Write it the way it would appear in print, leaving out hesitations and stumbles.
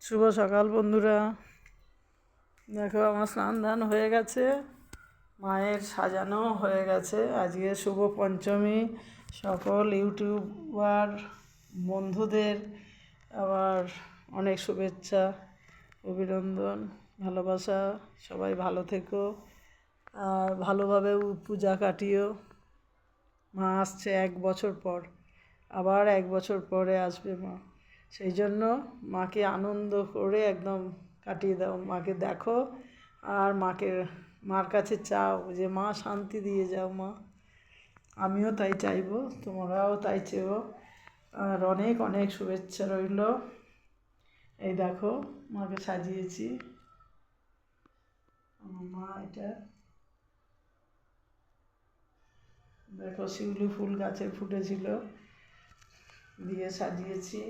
শুভ সকাল বন্ধুরা। দেখো আমার স্নান দান হয়ে গেছে, মায়ের সাজানো হয়ে গেছে। আজকে শুভ পঞ্চমী। সকল ইউটিউবার বন্ধুদের আবার অনেক শুভেচ্ছা, অভিনন্দন, ভালোবাসা। সবাই ভালো থেকো আর ভালোভাবে পূজা কাটিও। মা আসছে 1 বছর পর, আবার 1 বছর পরে আসবে মা। সেই জন্য মাকে আনন্দ করে একদম কাটিয়ে দাও। মাকে দেখো আর মার কাছে চাও যে মা শান্তি দিয়ে যাও মা। আমিও তাই চাইবো, তোমরাও তাই চেও। আর অনেক অনেক শুভেচ্ছা রইল। এই দেখো মাকে সাজিয়েছি। আমার মা এটা দেখো শিউলি ফুল গাছে ফুটেছিল দিয়ে সাজিয়েছি।